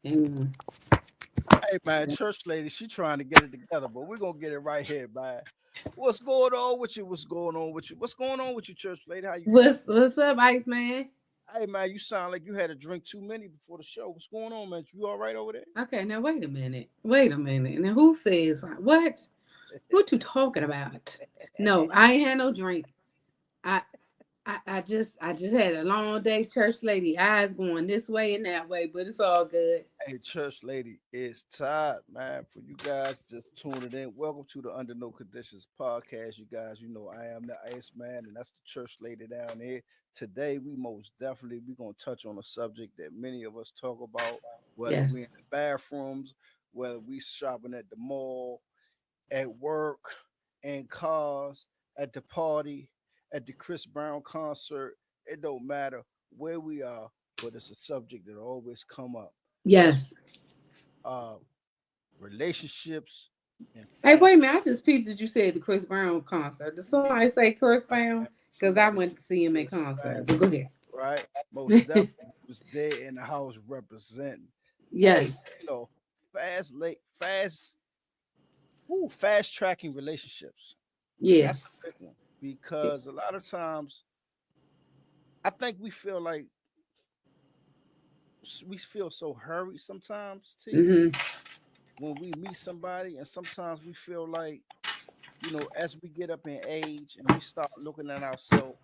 Amen. Hey man, church lady, she trying to get it together, but we're gonna get it right here, man. What's going on with you? What's going on with you? What's going on with you, church lady? How you feeling? What's up, Ice Man? Hey man, you sound like you had a drink too many before the show. What's going on, man? You all right over there? Okay, now wait a minute. Wait a minute. Now who says what? What you talking about? No, I ain't had no drink. I I just had a long day, church lady. Eyes going this way and that way, but it's all good. Hey, church lady, it's Todd, man. For you guys just tuning in, welcome to the Under No Conditions podcast. You guys, you know I am the Ice Man, and that's the church lady down here. Today, we most definitely we gonna touch on a subject that many of us talk about, whether we Yes. in the bathrooms, whether we shopping at the mall, at work, in cars, at the party, at the Chris Brown concert. It don't matter where we are, but it's a subject that always come up. That's Yes. uh relationships and Hey, wait a fast minute. I just peeped that you said the Chris Brown concert. Did somebody say Chris Brown? Because I somebody went said to see him at Chris concert. Brown, But go ahead. right? Most definitely was there in the house representing. Hey, Yes. you know, fast late fast fast tracking relationships. Yeah. That's a big one because a lot of times I think we feel so hurried sometimes, T, Mm-hmm. when we meet somebody, and sometimes we feel like, as we get up in age and we start looking at ourselves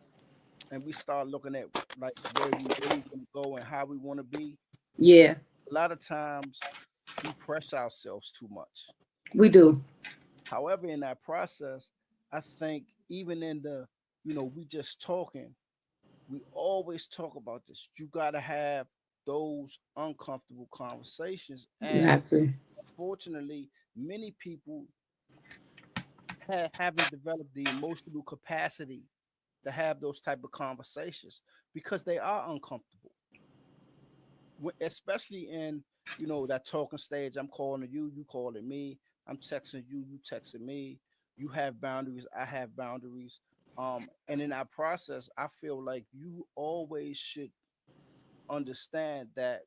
and we start looking at like where we really want to go and how we want to be, Yeah, a lot of times we press ourselves too much. we do. However, in that process, I think even in we just talking, we always talk about this. You got to have those uncomfortable conversations. You And have to. unfortunately, many people haven't developed the emotional capacity to have those type of conversations because they are uncomfortable, especially in that talking stage. I'm calling you, you calling me. I'm texting you, you texting me. You have boundaries, I have boundaries. And in that process, I feel like you always should understand that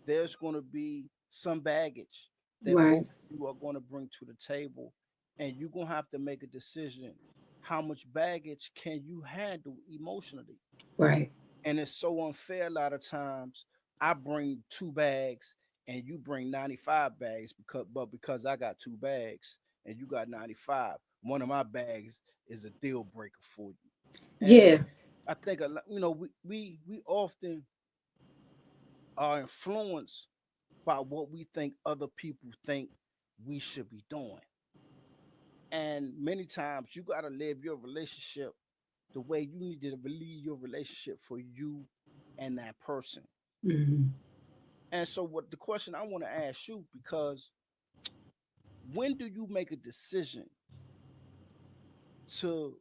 there's going to be some baggage that both Right, of you are going to bring to the table, and you're going to have to make a decision. How much baggage can you handle emotionally? right. And it's so unfair a lot of times. I bring two bags and you bring 95 bags because I got two bags and you got 95. One of my bags is a deal breaker for you. And Yeah, I think we often are influenced by what we think other people think we should be doing. And many times you got to live your relationship the way you need to lead your relationship for you and that person. hmm, And so what the question I want to ask you, because when do you make a decision to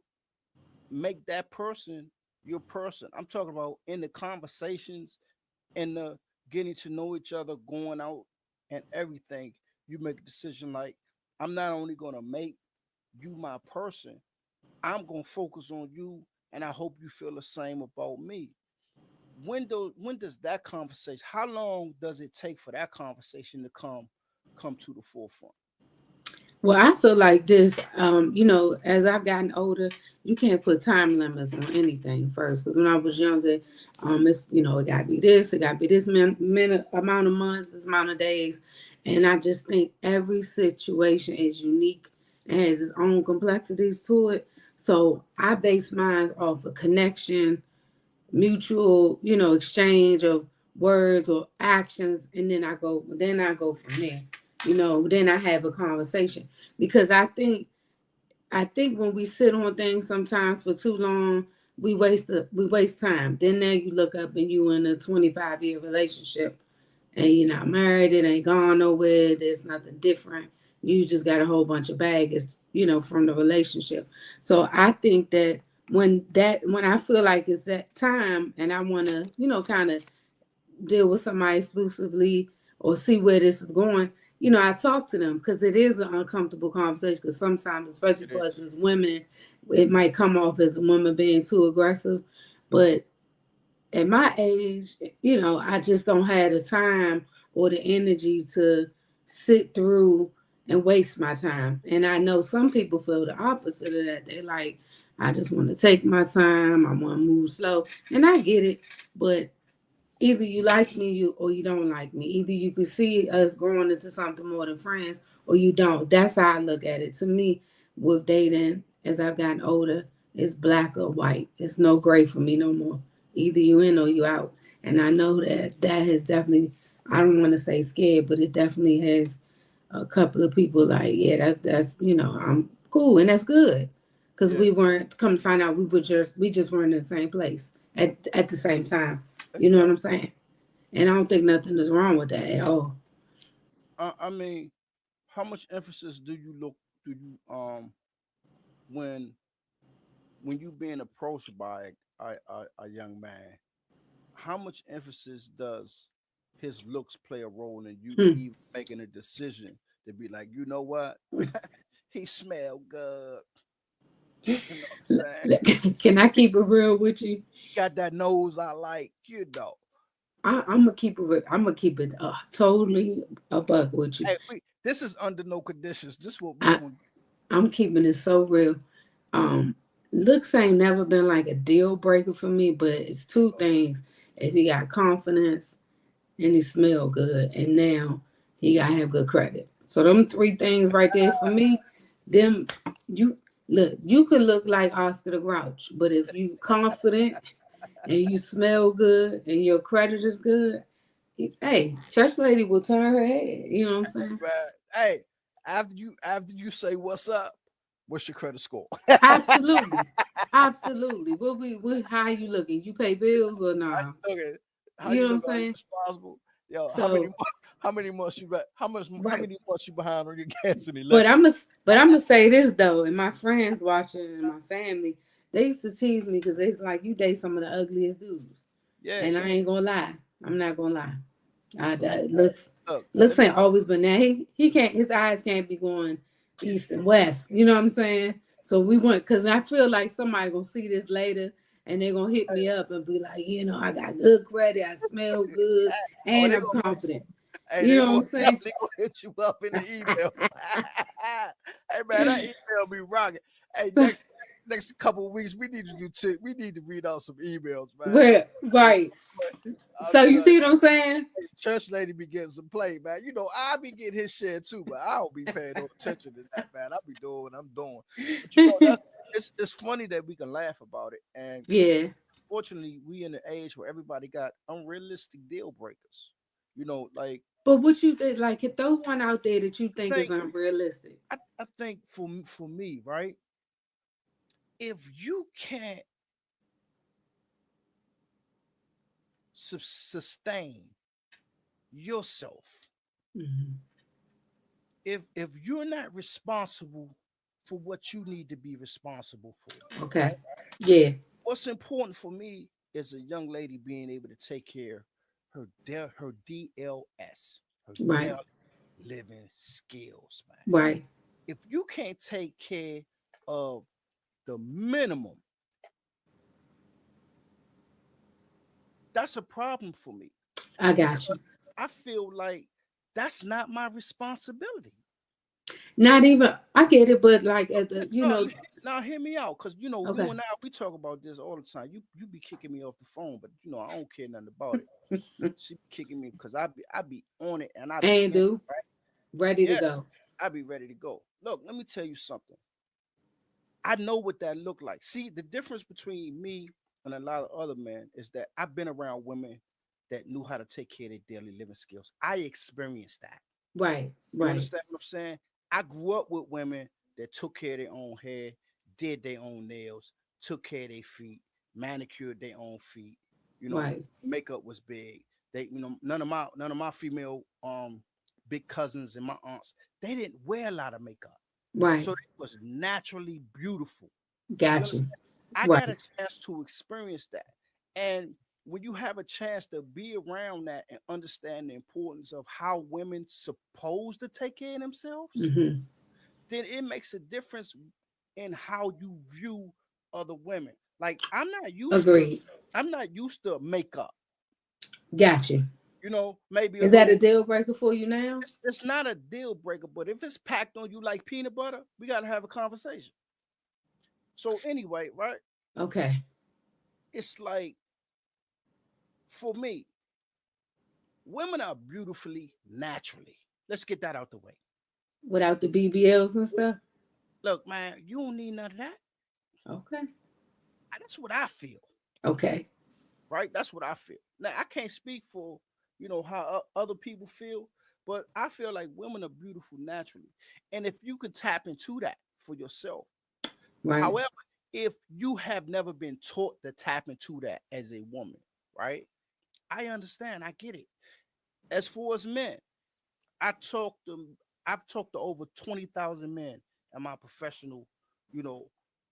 make that person your person? I'm talking about in the conversations, in the getting to know each other, going out and everything. You make a decision like, I'm not only going to make you my person, I'm going to focus on you, and I hope you feel the same about me. When does that conversation, how long does it take for that conversation to come to the forefront? well, I feel like this, as I've gotten older, you can't put time limits on anything first. Because when I was younger, it got to be this, it got to be this amount of months, this amount of days. And I just think every situation is unique and has its own complexities to it. So I base mine off a connection, mutual, exchange of words or actions, and then I go from there. Then I have a conversation because I think when we sit on things sometimes for too long, we waste time. Then now you look up and you in a 25-year relationship and you're not married, it ain't gone nowhere, there's nothing different. You just got a whole bunch of baggage, from the relationship. So I think that when I feel like it's that time and I wanna, kind of deal with somebody exclusively or see where this is going, I talk to them because it is an uncomfortable conversation. Because sometimes, especially It for us is. as women, it might come off as a woman being too aggressive. But at my age, I just don't have the time or the energy to sit through and waste my time. And I know some people feel the opposite of that. They like, I just want to take my time. I want to move slow. And I get it. But either you like me you or you don't like me. Either you can see us growing into something more than friends or you don't. That's how I look at it. To me, with dating, as I've gotten older, it's black or white. It's no gray for me no more. Either you in or you out. And I know that that has definitely, I don't want to say scared, but it definitely has a couple of people like, yeah, that's I'm cool and that's good. Cause Yeah, we weren't come to find out we just weren't in the same place at the same time. You know what I'm exactly. saying? And I don't think nothing is wrong with that at all. I mean, how much emphasis do you when you being approached by a young man, how much emphasis does his looks play a role in you Hmm. even making a decision to be like, you know what, he smelled good, you know what I'm saying? Can I keep it real with you? He got that nose I like, you know. I'm gonna keep it. I'm gonna keep it totally a buck with you. Hey, this is under no conditions. This is what we I gonna I'm keeping it so real. Um, Looks ain't never been like a deal breaker for me, but it's two do. things. If he got confidence and he smell good, and now he gotta have good credit. So them three things right there for me, them you look, you could look like Oscar the Grouch, but if you confident and you smell good and your credit is good, hey, church lady will turn her head. You know what I'm saying? Man, hey, after you say what's up, what's your credit score? Absolutely. Absolutely. How you looking? You pay bills or How nah? you looking? How You you know what I'm look? Are you saying? responsible? Yo, So how many months you bet? How right. many months you behind on your gas and But electric? I'm gonna say this though, and my friends watching and my family, they used to tease me because they like you date some of the ugliest dudes, Yeah, and I ain't gonna lie, I'm not gonna lie. man. Look, Looks let me. ain't always been there. He can't his eyes can't be going east and west. You know what I'm saying? So we went because I feel like somebody gonna see this later and they're gonna hit me up and be like, I got good credit, I smell good, Oh, and they I'm gonna be. confident. Hey, You they know what I'm most saying? definitely gonna hit you up in the email. Hey man, that email be rocking. Hey, next couple of weeks, we need to we need to read out some emails, man. Well, right. I'm So you telling see what I'm saying? you, church lady be getting some play, man. You know, I be getting his share too, but I don't be paying no attention to that, man. I be doing what I'm doing. But you know, it's funny that we can laugh about it. And Yeah. fortunately, we in the age where everybody got unrealistic deal breakers. You know, like But what you think, like, throw one out there that you think is think unrealistic. I think for me, right? If you can't sustain yourself, Hmm. if you're not responsible for what you need to be responsible for, Okay. right? Yeah. What's important for me is a young lady being able to take care her DLS, her Right. daily living skills, man. Right. If you can't take care of the minimum, that's a problem for me I got because you. I feel like that's not my responsibility. Not even. I get it, but like at the, No, now hear me out, because you know you Okay. and I we talk about this all the time. You be kicking me off the phone, but you know I don't care nothing about it. She be kicking me because I be on it and I be And on it, do right? ready to Yes, go. I be ready to go. Look, let me tell you something. I know what that look like. See, the difference between me and a lot of other men is that I've been around women that knew how to take care of their daily living skills. I experienced that. Right. You Right. understand what I'm saying? I grew up with women that took care of their own hair, did their own nails, took care of their feet, manicured their own feet. You know, Right. makeup was big. They, you know, none of my female big cousins and my aunts, they didn't wear a lot of makeup. Right. So it was naturally beautiful. You Got you. understand? I got Right. a chance to experience that. And when you have a chance to be around that and understand the importance of how women supposed to take care of themselves, Hmm. then it makes a difference in how you view other women. Like Agreed. I'm not used to makeup. Got you. Maybe a Is that a little. deal breaker for you now? It's not a deal breaker, but if it's packed on you like peanut butter, we got to have a conversation. So anyway, right? Okay. It's like, for me, women are beautifully naturally. Let's get that out the way. Without the BBLs and stuff? Look, man, you don't need none of that. Okay. That's what I feel, Okay. right? That's what I feel. Now, I can't speak for, how other people feel, but I feel like women are beautiful naturally. And if you could tap into that for yourself, Right. however, if you have never been taught to tap into that as a woman, right? I understand. I get it. As far as men, I talked to I've talked to over 20,000 men in my professional, you know,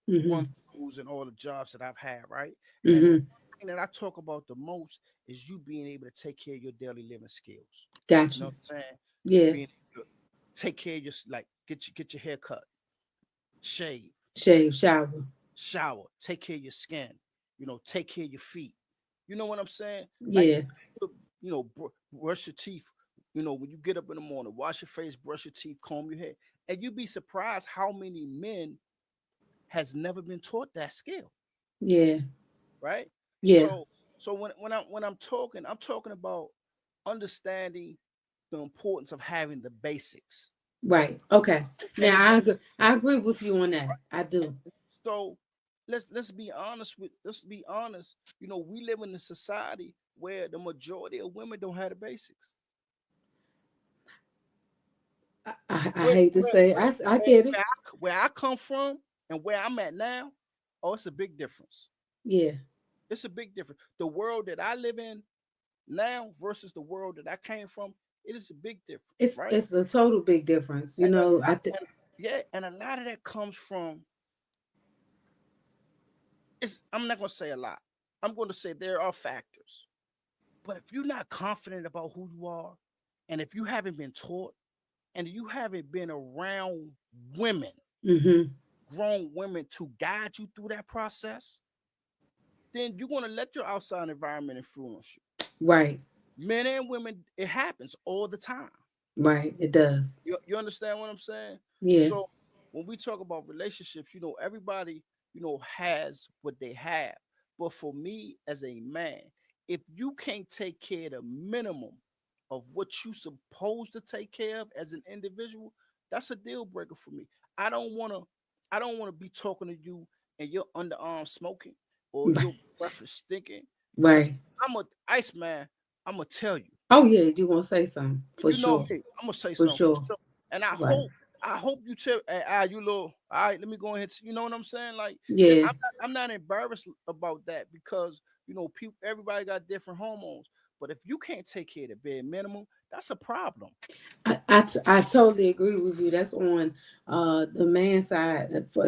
run Mm-hmm. throughs and all the jobs that I've had, right? And the Mm-hmm. thing that I talk about the most is you being able to take care of your daily living skills. You Gotcha. know what I'm saying? Yeah. Being able to take care of your, like, get your hair cut, shave, Shave, shower. shower, take care of your skin, take care of your feet. You know what I'm saying? Like, Yeah. brush your teeth. When you get up in the morning, wash your face, brush your teeth, comb your hair, and you'd be surprised how many men has never been taught that skill, Yeah. right? Yeah. So when I'm talking about understanding the importance of having the basics. Right. Okay. And Now if I agree with you on that. I and do. so let's be honest. We live in a society where the majority of women don't have the basics. I Where hate to where say it. where I where, get where it. I come from and where I'm at now, oh, it's a big difference. Yeah. It's a big difference. The world that I live in now versus the world that I came from, it is a big difference, It's right? it's a total big difference. And a I lot, think and yeah, and a lot of that comes from. It's I'm not gonna say a lot. I'm going to say there are factors, but if you're not confident about who you are, and if you haven't been taught, and you haven't been around women, mm-hmm. grown women to guide you through that process, then you're going to let your outside environment influence you. Right. Men and women, it happens all the time. Right. It does. You understand what I'm saying? Yeah. So when we talk about relationships, everybody, has what they have. But for me as a man, if you can't take care of the minimum of what you supposed to take care of as an individual, that's a deal breaker for me. I don't want to I don't want to be talking to you and your underarm smoking or your breath is stinking, because Right. I'm a ice man. I'm gonna tell you. Oh yeah, you gonna say something for You know sure. me. I'm gonna say For something for sure. sure. And I Right. hope, you tell, hey, you little, all right, let me go ahead. You know what I'm saying? Like, Yeah. I'm not embarrassed about that, because people, everybody got different hormones. But if you can't take care of the bare minimum, that's a problem. I totally agree with you. That's on the man side. For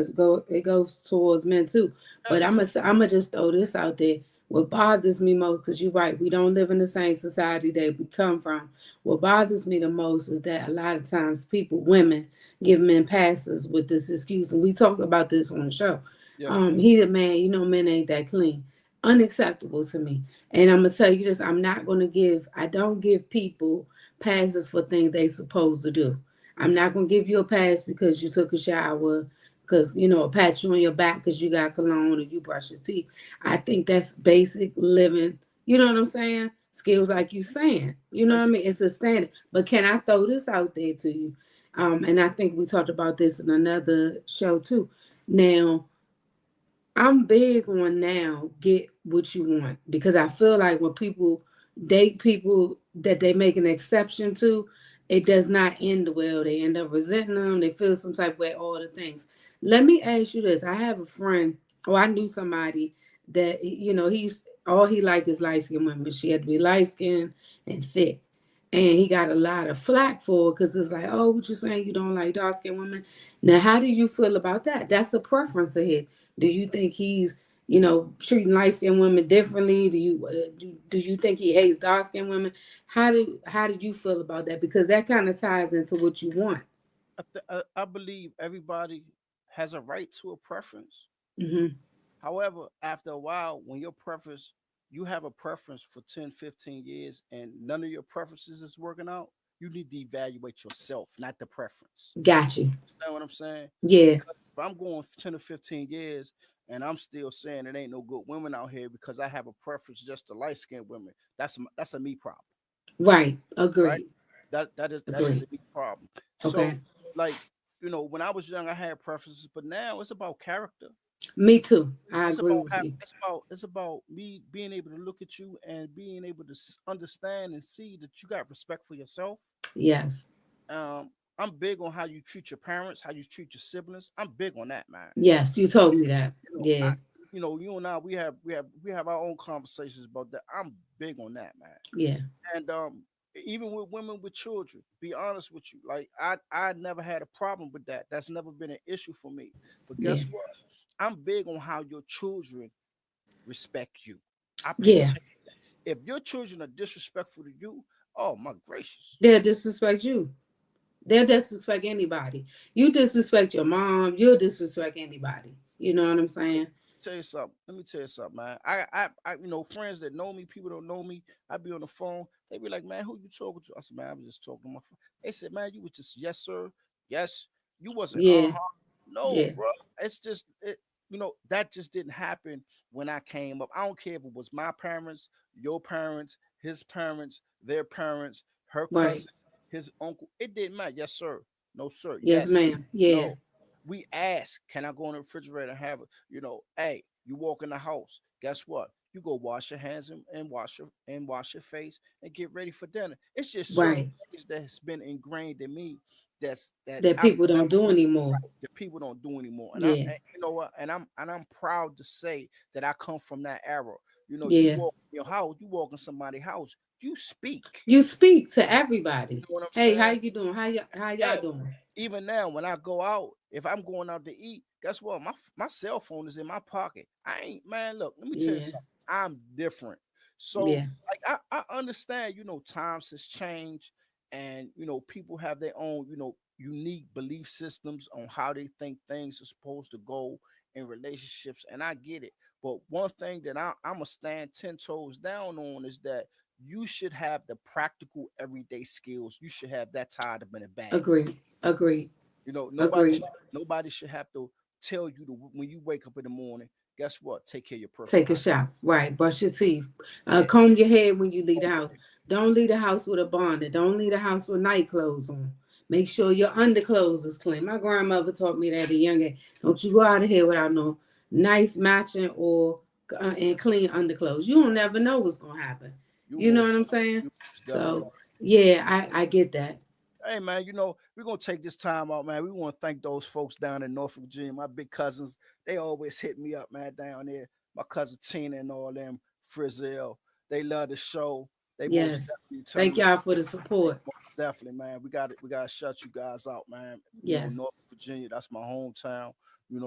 it goes towards men too. But Yes. I'm gonna just throw this out there. What bothers me most, because you're right, we don't live in the same society that we come from. What bothers me the most is that a lot of times people, women, give men passes with this excuse, and we talk about this on the show. Yeah. He the man, men ain't that clean. Unacceptable to me. And I'm gonna tell you this: I don't give people passes for things they supposed to do. I'm not gonna give you a pass because you took a shower, because a pat you on your back because you got cologne or you brush your teeth. I think that's basic living. You know what I'm saying? Skills like you saying. It's You know what I basic. mean? It's a standard. But can I throw this out there to you? And I think we talked about this in another show too. Now, I'm big on now get what you want, because I feel like when people date people that they make an exception to, it does not end well. They end up resenting them. They feel some type of way, all the things. Let me ask you this. I have a friend, or I knew somebody that, he's all he liked is light skinned women, but she had to be light skinned and thick. And he got a lot of flack for it because it's like, oh, what you saying? You don't like dark skinned women? Now, how do you feel about that? That's a preference of his. Do you think he's, treating light skinned women differently? Do you think he hates dark skinned women? How did you feel about that? Because that kind of ties into what you want. I believe everybody has a right to a preference. Hmm. However, after a while, when your preference you have a preference for 10, 15 years and none of your preferences is working out, you need to evaluate yourself, not the preference. Got you. Understand what I'm saying? Yeah. Because if I'm going 10 or 15 years and I'm still saying it ain't no good women out here because I have a preference just to light skinned women, that's a me problem, Right. right? Agreed. That is a Agreed. me problem. So, Okay. like, when I was young, I had preferences, but now it's about character. Me too. I It's agree about with you. it's about me being able to look at you and being able to understand and see that you got respect for yourself. Yes. I'm big on how you treat your parents, how you treat your siblings. I'm big on that, man. Yes. You told me that. I, Yeah. you and I, we have our own conversations about that. I'm big on that, man. Yeah. And even with women with children, be honest with you, like I never had a problem with that. That's never been an issue for me. But Yeah. guess what? I'm big on how your children respect you. I pay Yeah. attention to that. If your children are disrespectful to you, oh my gracious. They'll disrespect you. They'll disrespect anybody. You disrespect your mom, you'll disrespect anybody. You know what I'm saying? Tell you something. Let me tell you something, man. Friends that know me, people don't know me. I be on the phone. They be like, "Man, who you talking to?" I said, "Man, I was just talking to my phone." They said, "Man, you was just yes, sir, yes." You wasn't Yeah. no, Yeah. bro. It's just that just didn't happen when I came up. I don't care if it was my parents, your parents, his parents, their parents, her Right. cousin, his uncle. It didn't matter. Yes, sir. No, sir. Yes, Yes. ma'am. Yeah. No. We ask, can I go in the refrigerator and have it? Hey, you walk in the house. Guess what? You go wash your hands and wash your face and get ready for dinner. It's just certain Right. things that's been ingrained in me that That I've people don't never do anymore. that people don't do anymore. Yeah. And you know what? And I'm proud to say that I come from that era. You Yeah. walk in your house, you walk in somebody's house, you speak. You speak to You everybody. know what I'm Hey, how saying? you doing? How Yeah. y'all doing? Even now, when I go out, if I'm going out to eat, guess what? My cell phone is in my pocket. I ain't man. Look, let me tell you Yeah. something. I'm different. So Yeah. like I understand. Times has changed, and people have their own unique belief systems on how they think things are supposed to go in relationships, and I get it. But one thing that I'm gonna stand 10 toes down on is that you should have the practical everyday skills. You should have that tied up in a bag. Agreed. Agreed. Nobody Agreed. should, nobody should have to tell you to when you wake up in the morning. Guess what? Take care of your personal Take a hygiene. shower. Right. Brush your teeth. Yeah, Comb your hair when you leave the oh, house. Don't leave the house with a bonnet. Don't leave the house with night clothes on. Make sure your underclothes is clean. My grandmother taught me that at a young age. Don't you go out of here without no nice matching or and clean underclothes. You don't never know what's gonna happen. you You know what most I'm saying? you most definitely So yeah, I get that. right. Hey man, we're gonna take this time out, man. We want to thank those folks down in Norfolk, Virginia. My big cousins, they always hit me up, man, down there. My cousin Tina and all them, Frizzell. They love the show. They most Yes. definitely Thank turning us. y'all for the support. Most definitely, man. We gotta shut you guys out, man. Yes. North Virginia, that's my hometown.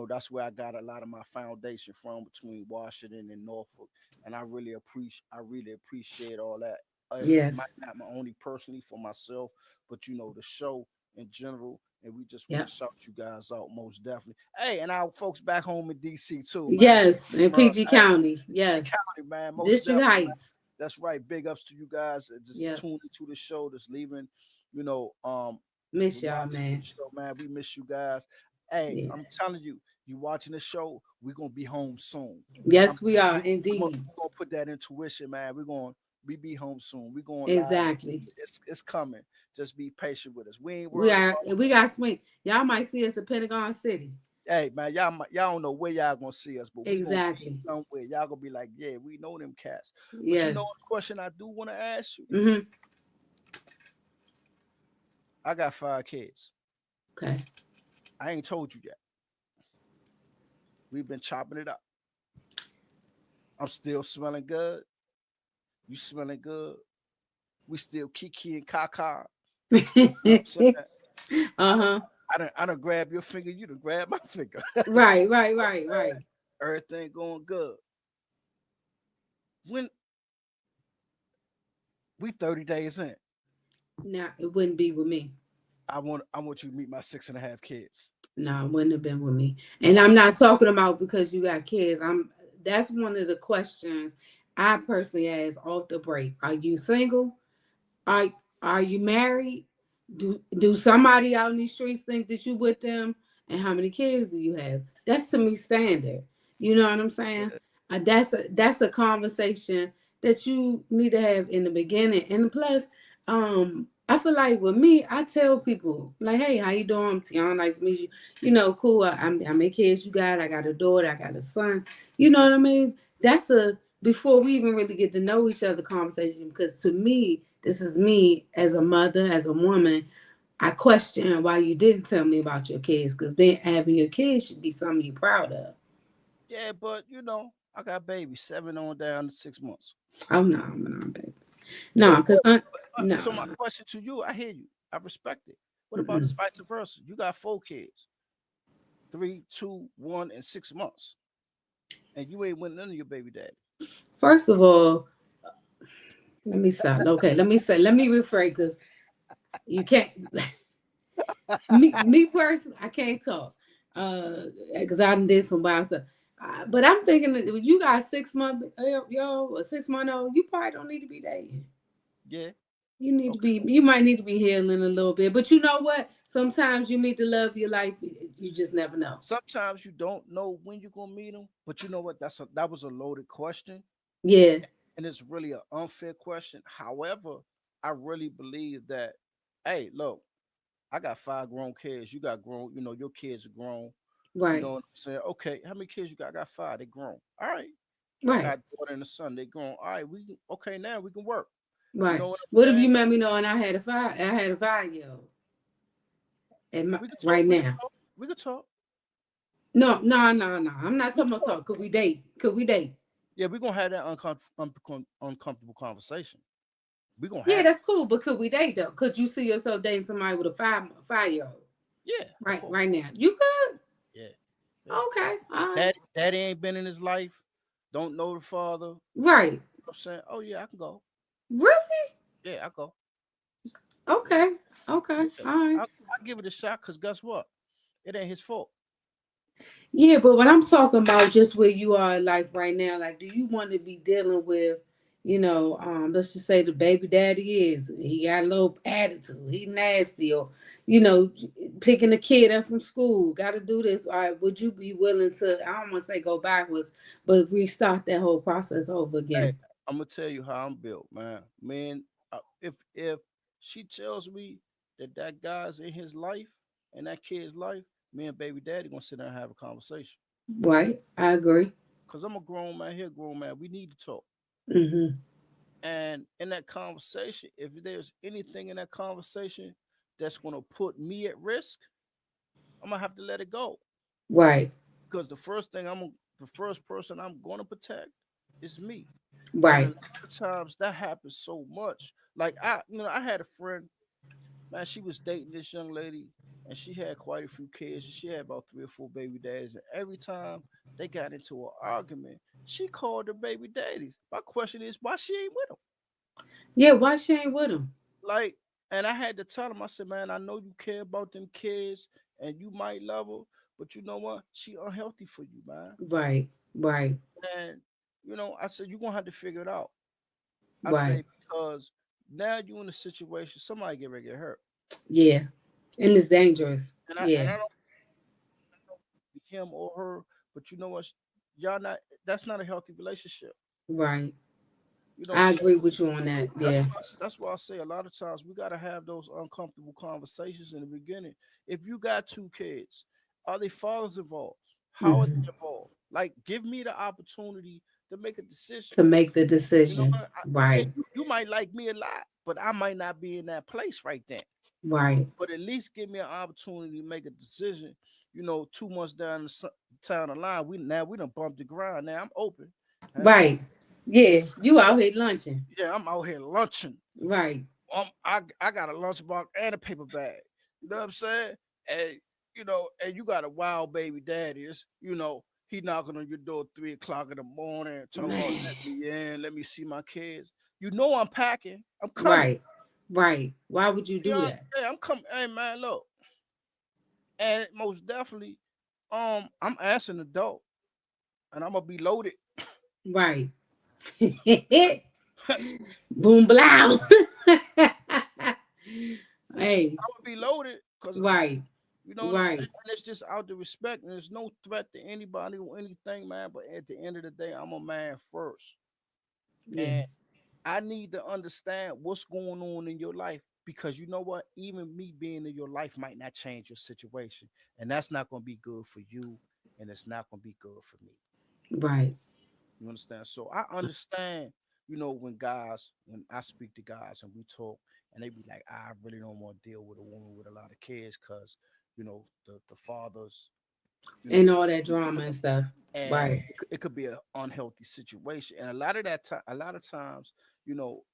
That's where I got a lot of my foundation from between Washington and Norfolk. And I really appreciate all that. Might Yes. not my only personally for myself, but the show in general. And we just want Yep. to shout you guys out most definitely. Hey, and our folks back home in DC too, man. Yes. In PG Hey, County. PG Yes. County, man. Most District definitely. Heights. That's right. Big ups to you guys that just Yep. tuned into the show, that's leaving, you know, um, Miss y'all, watching the man. show, man. We miss you guys. Hey, Yeah. I'm telling you, you watching the show, we're gonna be home soon. I'm Yes, we are we're gonna, indeed. we're gonna put that intuition, man. We be home soon. We're going live. Exactly. It's coming. Just be patient with us. We ain't We worried are. about. We got swing. Y'all might see us at Pentagon City. Hey man, y'all don't know where y'all gonna see us, but we gonna be Exactly. somewhere. Y'all gonna be like, yeah, we know them cats. But Yes. a question I do want to ask you. Mm-hmm. I got 5 kids. Okay. I ain't told you yet. We've been chopping it up. I'm still smelling good. You smelling good. We still kiki and kaka. You know what I'm saying? Uh-huh. I done grab your finger. You done grab my finger. Right. Right. Right. Right. Everything going good. When we 30 days in, Now it wouldn't be with me. I want you to meet my 6.5 kids. No, it wouldn't have been with me. And I'm not talking about because you got kids. That's one of the questions I personally ask off the break, are you single? Are are you married? Do somebody out in these streets think that you with them? And how many kids do you have? That's to me standard. You know what I'm saying? Yeah, That's a conversation that you need to have in the beginning. And plus, I feel like with me, I tell people like, "Hey, how you doing? I'm Tiana. Nice to meet you. You know, cool. I make kids. You got. I got a daughter. I got a son. You know what I mean? That's a before we even really get to know each other conversation because to me this is me as a mother, as a woman. I question why you didn't tell me about your kids because being having your kids should be something you're proud of. yeah, but I got babies 7 on down to 6 months. Oh no, baby, Yeah, no, because so my no, question to you, I hear you, I respect it. What about this mm-mm. vice versa? You got 4 kids, 3, 2, 1, and 6 months, and you ain't with none of your baby daddy. First of all, let me stop. Okay, let me rephrase because you can't. Me personally, I can't talk because I did some wild stuff. But I'm thinking that if you got 6 month yo a 6 month old, you probably don't need to be dating. Yeah, You need to okay. be, you might need to be healing a little bit. But you know what? Sometimes you meet the love of your life. You just never know. Sometimes you don't know when you're gonna meet them, but you know what? That was a loaded question, Yeah, and it's really an unfair question. However, I really believe that, hey, look, I got 5 grown kids. You got grown, your kids are grown. You right, know what I'm saying? Okay, how many kids you got? I got 5. They grown. All right. I right, got a daughter and a son. They grown. All right, okay, now we can work. You right. know what What I'm if saying? you met me knowing I had a 5 year old We can talk. right We can now? talk. We can talk. No. I'm not We talking can about talk. talk. Could we date? Could we date? Yeah, we're gonna have that uncomfortable conversation. We're gonna Yeah, have it. that's cool. But could we date though? Could you see yourself dating somebody with a 5 year old Yeah, of course. right now? You could. Yeah. Yeah. Okay, all right, Daddy ain't been in his life. Don't know the father. You know right. what I'm saying? Oh yeah, I can go. Really? Yeah, I go. Yeah, Okay, okay, yeah. all right. I give it a shot because guess what? It ain't his fault. Yeah, but when I'm talking about just where you are in life right now, like, do you want to be dealing with, let's just say the baby daddy he got a little attitude, he nasty, or you know, picking the kid up from school, got to do this. All right, would you be willing to? I don't want to say go backwards, but restart that whole process over Hey, again? I'm gonna tell you how I'm built, man. Man, if she tells me that guy's in his life and that kid's life, me and baby daddy gonna sit down and have a conversation. Right, I agree. Cause I'm a grown man here, grown man. We need to talk. Hmm. And in that conversation, if there's anything in that conversation that's gonna put me at risk, I'm gonna have to let it go. Right, Because the first person I'm gonna protect is me. And a right. lot of times that happens so much. Like I had a friend, man, she was dating this young lady and she had quite a few kids. And she had about 3 or 4 baby daddies. And every time they got into an argument, she called her baby daddies. My question is, why she ain't with them? Yeah, why she ain't with him? Like, and I had to tell him, I said, man, I know you care about them kids and you might love her, but you know what? She unhealthy for you, man. Right, right, And I said, you're gonna have to figure it out. I right. say because now you in a situation, somebody get ready to get hurt. Yeah, and it's dangerous. And Yeah, I don't know him or her, but you know what? Y'all not that's not a healthy relationship. right. I So agree with you on that. Yeah. that's why I say a lot of times we gotta have those uncomfortable conversations in the beginning. If you got 2 kids, are they fathers involved? How are Hmm. they involved? Like, give me the opportunity to make a decision. To make the You know decision. what? Right, You might like me a lot, but I might not be in that place right then. right, But at least give me an opportunity to make a decision. 2 months down the line, we done bumped the ground. Now I'm open. Hey, right. Yeah, you out here lunching. yeah, I'm out here lunching. Right, I got a lunchbox and a paper bag. You know what I'm saying? And and you got a wild baby daddy. He knocking on your door 3 o'clock in the morning, talking about man. let me in, let me see my kids. You know I'm packing. I'm coming. Right, right. Why would you do Yeah, that? hey, I'm coming. Hey man, look. And most definitely, I'm asking adult, and I'm gonna be loaded. Right. Boom, blow. I Hey, would be loaded because right, you know what I'm saying? right. And it's just out of respect, and there's no threat to anybody or anything, man. But at the end of the day, I'm a man first. Yeah, And I need to understand what's going on in your life because you know what? Even me being in your life might not change your situation. And that's not going to be good for you. And it's not going to be good for me. right. You understand? So I understand, when I speak to guys and we talk and they be like, I really don't want to deal with a woman with a lot of kids because, the fathers, you know, And all that drama and stuff. and Right, it could be an unhealthy situation. And a lot of times,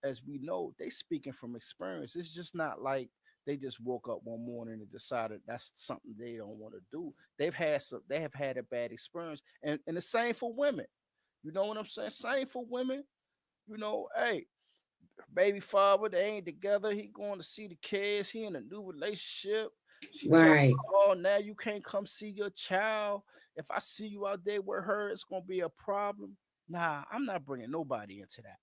as we know, they speaking from experience. It's just not like they just woke up one morning and decided that's something they don't want to do. They have had a bad experience, and the same for women. You know what I'm saying? Same for women. Hey, baby father, they ain't together. He going to see the kids. He in a new relationship. She telling right. him, oh, now you can't come see your child. If I see you out there with her, it's gonna be a problem. Nah, I'm not bringing nobody into that.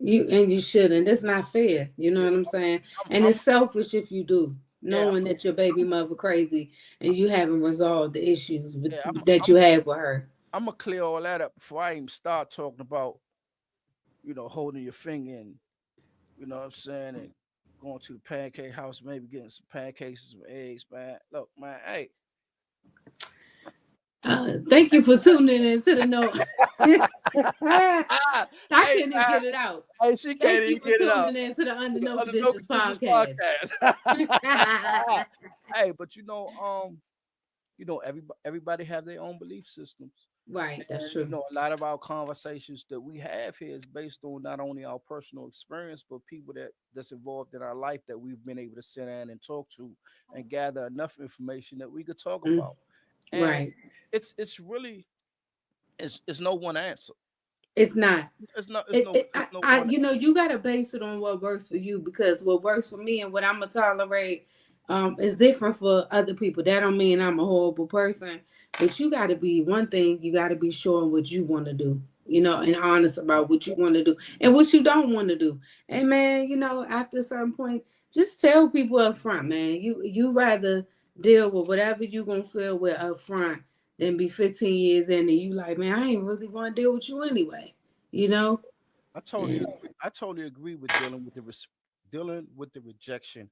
You shouldn't. That's not fair. You know Yeah, what I'm saying? And I'm it's selfish if you do, yeah, knowing that your baby mother crazy and you haven't resolved the issues yeah, that you had with her. I'm gonna clear all that up before I even start talking about holding your finger and what I'm saying, and going to the pancake house, maybe getting some pancakes and some eggs, man. Look, man, hey. Thank you for tuning in to the note. I Hey, couldn't man. get it out. Hey, she can't Thank you even for get it out. tuning in to the Under No On the No Conditions Conditions podcast. podcast. Hey, but everybody have their own belief systems. Right, that's And true. a lot of our conversations that we have here is based on not only our personal experience, but people that's involved in our life that we've been able to sit down and talk to and gather enough information that we could talk Mm, about. And right. it's really it's no one answer. It's not. It's no one. You gotta base it on what works for you because what works for me and what I'm gonna tolerate, is different for other people. That don't mean I'm a horrible person, but you gotta be one thing. You gotta be sure what you want to do. And honest about what you want to do and what you don't want to do. And man, after a certain point, just tell people up front, man. You rather deal with whatever you gonna feel with up front than be 15 years in and you like, man, I ain't really want to deal with you anyway. You know? I totally And, agree. I totally agree with dealing with the rejection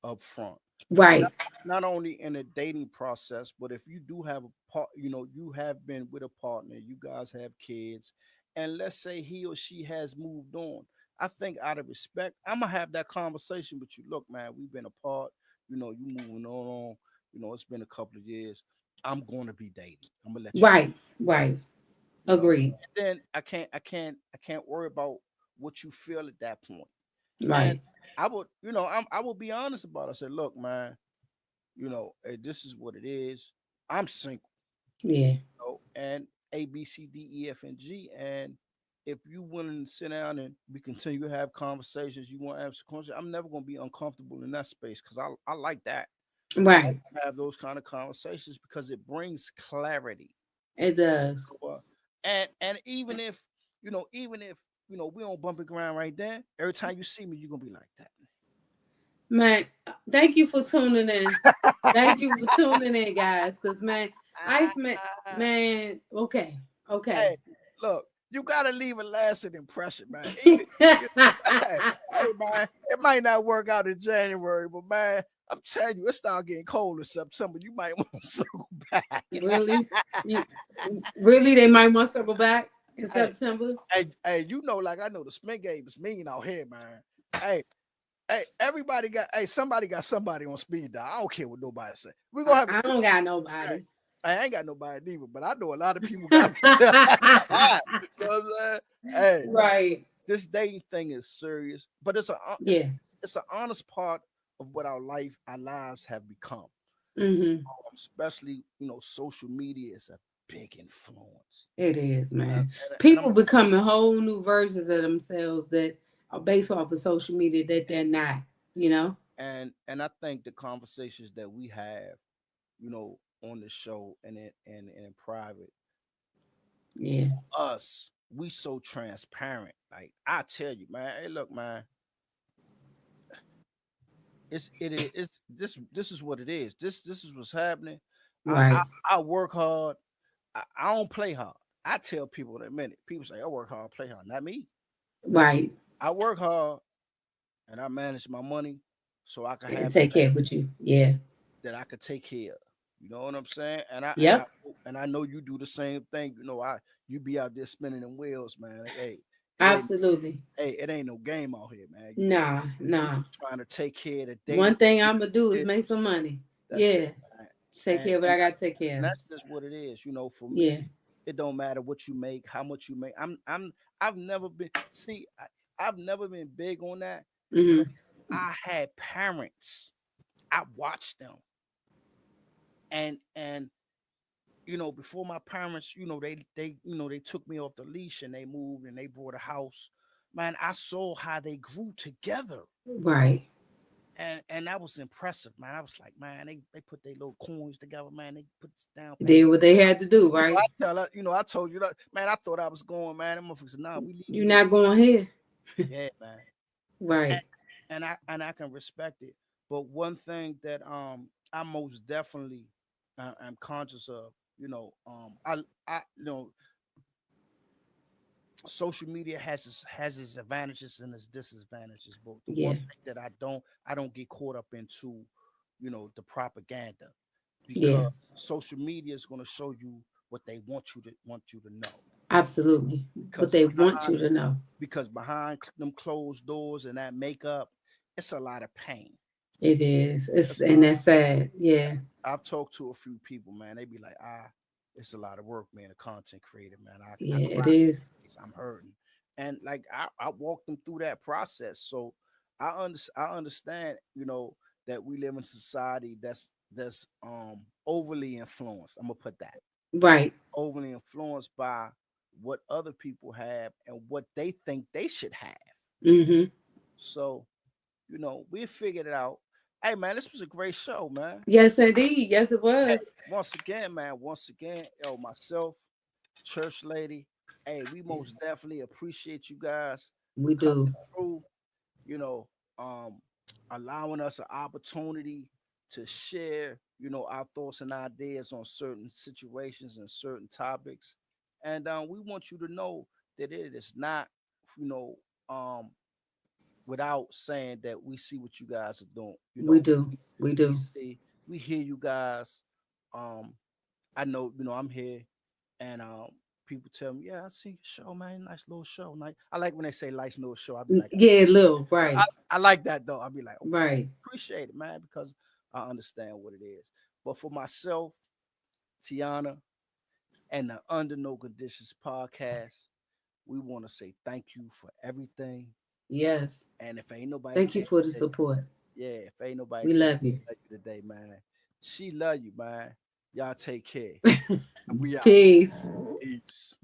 up front. right, Not only in the dating process, but if you do have a part, you have been with a partner, you guys have kids, and let's say he or she has moved on. I think out of respect, I'm gonna have that conversation with you. Look, man, we've been apart. You moving on. It's been a couple of years. I'm going to be dating. I'm gonna let you know. right, right. You know, Agreed. and then I can't worry about what you feel at that point. And Right. I would be honest about it. I said, look, man, hey, this is what it is. I'm single, Yeah. and A, B, C, D, E, F, and G. And if you willing to sit down and we continue to have conversations, you want to answer questions, I'm never going to be uncomfortable in that space because I like that. I like Right. to have those kind of conversations because it brings clarity. It does. Uh, and even if we on bumpy ground right there, every time you see me, you're gonna be like that. Man, thank you for tuning in. Thank you for tuning in, guys. Cause man, Iceman, man, okay. Okay. Hey, look, you gotta leave a lasting impression, man. Even you hey, hey, man, it might not work out in January, but man, I'm telling you, it start getting cold in September. You might want to circle back. Really? You really they might want to circle back in Hey, September? hey, like I know the Smith game is mean out here, man. Hey, hey, somebody got somebody on speed dial. I don't care what nobody say. We're gonna have I don't got nobody. hey, I ain't got nobody neither, but I know a lot of people got you know what I'm saying? Hey, Right. this dating thing is serious, but Yeah. it's an honest part of what our lives have become. Mm-hmm. Especially, social media is a big influence. It is, man. And I'm People becoming whole new versions of themselves that are based off of social media that they're not, you know? and I think the conversations that we have, on the show and in private Yeah. us. we so transparent. Like I tell you, man, hey, look, man, it's this is what it is. This is what's happening. I I, Right. I work hard. I don't play hard. I tell people in a minute. People say I work hard, play hard. Not me. Right. I work hard and I manage my money so I can And have the take things care with you. Yeah. that I could take care of. You know what I'm saying? Yep. And I know you do the same thing. You know, you be out there spinning them wheels, man. Hey, it ain't Absolutely. it ain't no game out here, man. Nah, You nah. just trying to take care of the daily One thing I'm gonna needs, do is make bills. some money. That's it, Yeah. man. Take care of what I gotta take And care of. that's just what it is. You know, for Yeah. me, it don't matter what you make, how much you make. I've never been see I've never been big on that because Hmm. I had parents. I watched them and before my parents, they took me off the leash and they moved and they bought a house. Man, I saw how they grew together. Right. And that was impressive, man. I was like, man, they put their little coins together, man. They put this down Did payment. what they had to do, I right? tell her, I told you that, man. I thought I was going, man. Them motherfuckers said, nah, we leave You're you here. not going here. Yeah, man. And, Right. and I can respect it. But one thing that I most definitely am conscious of, I social media has its advantages and its disadvantages. But the one Yeah. thing that I don't get caught up into, the propaganda, Yeah. because social media is going to show you what they want you to know. Absolutely. What Because they want behind you to know. them closed doors and that makeup, it's a lot of pain. It is. It's It's a and lot. that's sad. Yeah. I've talked to a few people, man. They be like, it's a lot of work, man. A content creator, man. I Yeah, cry it some is. days. I'm hurting, and like I walk them through that process. So I understand, that we live in a society that's overly influenced. I'm gonna put that Right. overly influenced by what other people have and what they think they should have. Hmm. So we figured it out. Hey, man, this was a great show, man. Yes, indeed. Yes, it Hey, was. once again, man, myself, church lady, hey, we most Yes, definitely appreciate you guys we coming do. through, you know, um, allowing us an opportunity to share, our thoughts and ideas on certain situations and certain topics. And we want you to know that it is not, you know, um, without saying that we see what you guys are doing. We do. We We do. see, we hear you guys. Um, I know, I'm here, and people tell me, yeah, I see your show, man. Nice little show. Nice. I like when they say nice little show. I'll be like, Yeah, little. I, Right. I like that though. I'll be like, okay, Right. appreciate it, man, because I understand what it is. But for myself, Tiana, and the Under No Conditions podcast, we want to say thank you for everything. Yes. And if ain't nobody Thank tell you for the you today, support. yeah, if ain't nobody We tell love you. you today, man, she love you, man. Y'all take care. We out. Peace. Peace.